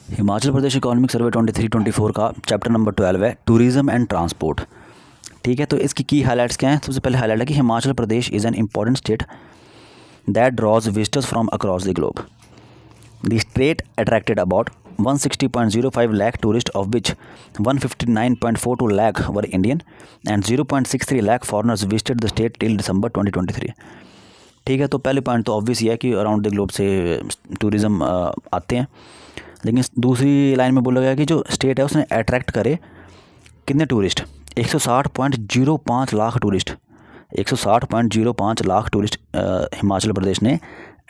Himachal Pradesh economic survey 23-24 का chapter number 12 है tourism and transport. ठीक है, तो इसकी की हाईलाइट्स क्या हैं। सबसे पहले हाईलाइट है कि Himachal Pradesh is an important state that draws visitors from across the globe. The state attracted about 160.05 lakh tourists, of which 159.42 lakh were Indian and 0.63 lakh foreigners visited the state till December 2023। ठीक है, तो पहले point तो obvious ही है कि around the globe से tourism आते हैं, लेकिन दूसरी लाइन में बोला गया कि जो स्टेट है उसने अट्रैक्ट करे कितने tourist, 160.05 lakh tourist, 160.05 lakh tourist Himachal Pradesh ने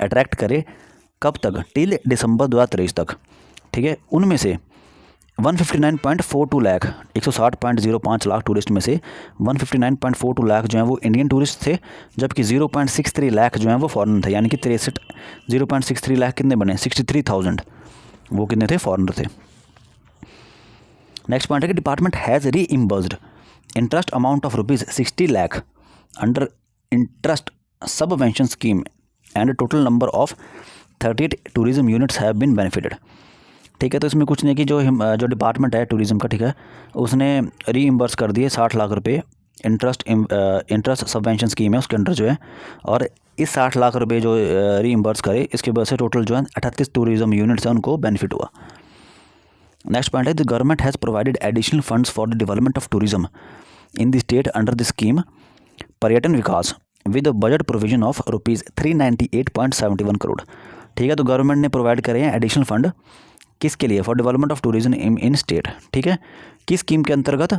अट्रैक्ट करे। कब तक? टिल दिसंबर 2023 तक। ठीक है, उनमें से 159.42 लाख, 160.05 लाख टूरिस्ट में से 159.42 लाख जो हैं वो इंडियन टूरिस्ट थे, जबकि 0.63 लाख जो हैं वो फॉरेन थे। यानी कि 0.63 लाख कितने बने? 63,000 वो कितने थे? फॉरेनर थे। नेक्स्ट पॉइंट है कि department has reimbursed interest amount of ₹60 lakh under interest subvention scheme and total number of 38 tourism units have been benefited. ठीक है, तो इसमें कुछ नहीं कि जो डिपार्टमेंट है टूरिज़म का, ठीक है, उसने रीइम्बर्स कर दिए 60 लाख रुपए इंटरेस्ट सबवेंशन स्कीम है उसके अंडर जो है, और इस 60 लाख रुपए जो रीइम्बर्स करे इसके वजह से टोटल जो है 38 टूरिज्म यूनिट्स हैं उनको बेनिफिट हुआ। नेक्स्ट पॉइंट है the government has provided additional funds for the development of tourism in the state under the scheme Paryatan Vikas with budget provision of ₹398.71 crore. ठीक है, तो गवर्नमेंट ने प्रोवाइड करे हैं एडिशनल फंड किसके लिए? For development of tourism in state. ठीक है, किस स्कीम के अंतर्गत?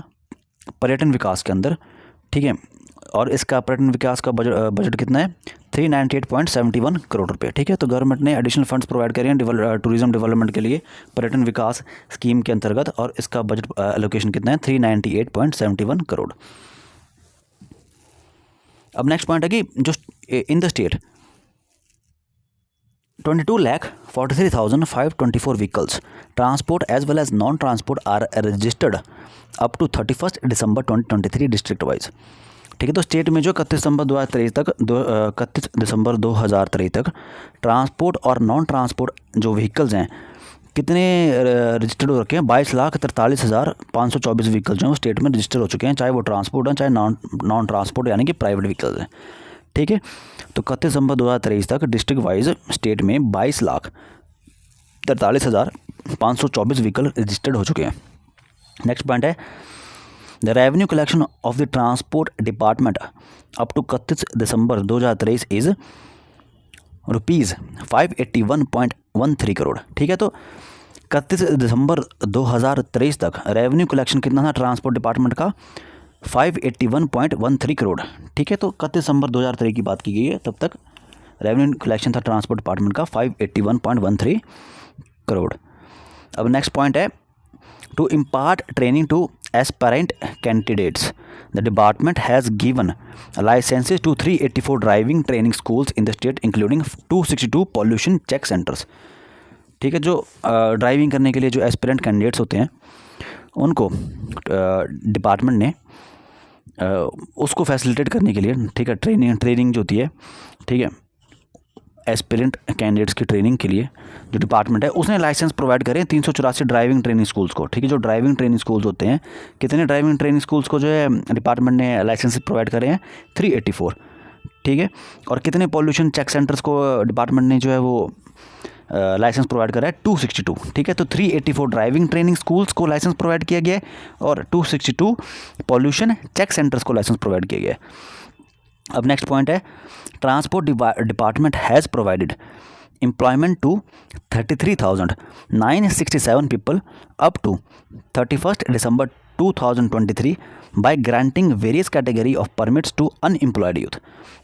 पर्यटन विकास के अंदर। ठीक है, और इसका पर्यटन विकास का बजट कितना है? 398.71 करोड़ रुपए। ठीक है, तो गवर्नमेंट ने एडिशनल फंड्स प्रोवाइड करे हैं टूरिज्म डेवलपमेंट के लिए पर्यटन विकास स्कीम के अंतर्गत, और इसका बजट एलोकेशन कितना है? 398.71 करोड़। अब नेक्स्ट पॉइंट है कि जो इन the state 22,43,524 vehicles, transport as well as non-transport are registered up to 31st December 2023 district wise। ठीक है, तो स्टेट में जो 31 दिसंबर 2023 तक ट्रांसपोर्ट और नॉन ट्रांसपोर्ट जो व्हीकल्स हैं कितने रजिस्टर्ड हो रखे हैं? 22,43,524 व्हीकल्स जो हैं स्टेट में रजिस्टर हो चुके हैं, चाहे वो ट्रांसपोर्ट हैं चाहे नॉन ट्रांसपोर्ट यानी कि प्राइवेट व्हीकल्स हैं। ठीक है, तो 31 दिसंबर 2023 तक डिस्ट्रिक्ट वाइज स्टेट में 22,43,524 व्हीकल रजिस्टर्ड हो चुके हैं। नेक्स्ट पॉइंट है the revenue collection of the transport department up to 31 December 2023 is ₹581.13 crore. ठीक है, तो 31 दिसंबर 2023 तक रेवेन्यू कलेक्शन कितना था ट्रांसपोर्ट डिपार्टमेंट का? 581.13 करोड़। ठीक है, तो 31 दिसंबर 2023 की बात की गई है, तब तक रेवेन्यू कलेक्शन था ट्रांसपोर्ट डिपार्टमेंट का 581.13 करोड़। अब नेक्स्ट पॉइंट है to impart training to aspirant candidates the department has given licences to 384 driving training schools in the state including 262 pollution check centres. ठीक है, जो ड्राइविंग करने के लिए जो एस्पायरेंट कैंडिडेट्स होते हैं उनको डिपार्टमेंट ने उसको फैसिलिटेट करने के लिए, ठीक है, ट्रेनिंग जो होती है, ठीक है, एस्पिरेंट कैंडिडेट्स की ट्रेनिंग के लिए जो डिपार्टमेंट है उसने लाइसेंस प्रोवाइड करे 384 ड्राइविंग ट्रेनिंग स्कूल्स को। ठीक है, जो ड्राइविंग ट्रेनिंग स्कूल्स होते हैं, कितने ड्राइविंग ट्रेनिंग स्कूल्स को जो है डिपार्टमेंट ने लाइसेंस प्रोवाइड करे हैं? 384। ठीक है, और कितने पॉल्यूशन चेक सेंटर्स को डिपार्टमेंट ने जो है वो लाइसेंस प्रोवाइड करा है? 262। ठीक है, तो 384 ड्राइविंग ट्रेनिंग स्कूल्स को लाइसेंस प्रोवाइड किया गया है और 262 पॉल्यूशन चेक सेंटर्स को लाइसेंस प्रोवाइड किया गया है। अब नेक्स्ट पॉइंट है transport department has provided employment to 33,967 people up to 31 December 2023 by granting various category of permits to unemployed youth.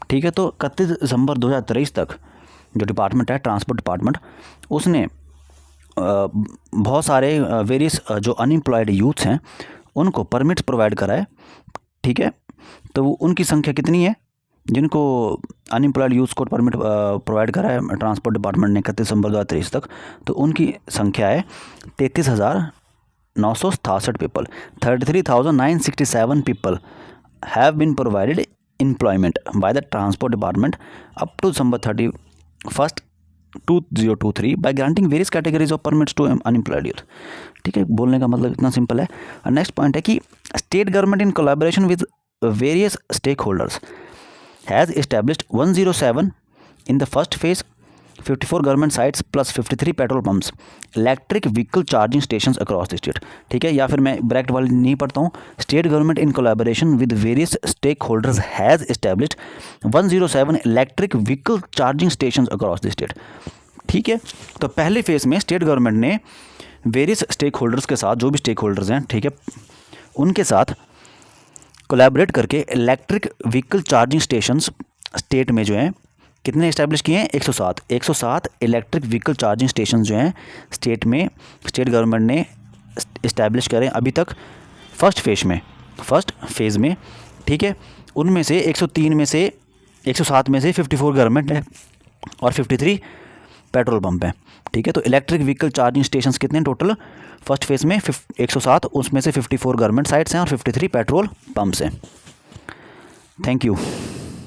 ठीक है, तो 31 दिसंबर 2023 तक जो डिपार्टमेंट है ट्रांसपोर्ट डिपार्टमेंट उसने बहुत सारे वेरियस जो अनएम्प्लॉयड यूथ्स हैं उनको परमिट्स प्रोवाइड करा है। ठीक है, तो उनकी संख्या कितनी है जिनको अनएम्प्लॉयड यूथ्स को परमिट प्रोवाइड करा है ट्रांसपोर्ट डिपार्टमेंट ने 31 दिसंबर 2023 तक? तो उनकी संख्या है 33,967 people. 33,967 people have been provided employment by the transport department up to December 31st 2023 by granting various categories of permits to unemployed youth. ठीक है, बोलने का मतलब इतना सिंपल है। नेक्स्ट पॉइंट है कि state government in collaboration with various stakeholders has established 107 in the first phase 54 government sites plus 53 petrol pumps electric vehicle charging stations across the state. ठीक है, या फिर मैं ब्रैकेट वाली नहीं पढ़ता हूँ, state government in collaboration with various stakeholders has established 107 electric vehicle charging stations across the state. ठीक है, तो पहले फेज़ में स्टेट गवर्नमेंट ने वेरियस स्टेक होल्डर्स के साथ, जो भी स्टेक होल्डर्स हैं, ठीक है, उनके साथ कोलैबोरेट करके electric vehicle charging stations state में जो हैं कितने इस्टेब्लिश किए हैं? 107 इलेक्ट्रिक व्हीकल चार्जिंग स्टेशन जो हैं स्टेट में, स्टेट गवर्नमेंट ने इस्टेब्लिश करें अभी तक फर्स्ट फेज़ में। ठीक है, उनमें से 103 में से 107 में से 54 गवर्नमेंट है और 53 पेट्रोल पंप है। ठीक है, तो इलेक्ट्रिक व्हीकल चार्जिंग स्टेशंस कितने टोटल फर्स्ट फेज़ में? 107, उसमें से 54 गवर्नमेंट साइट्स हैं और 53 पेट्रोल पंप्स हैं। Thank you.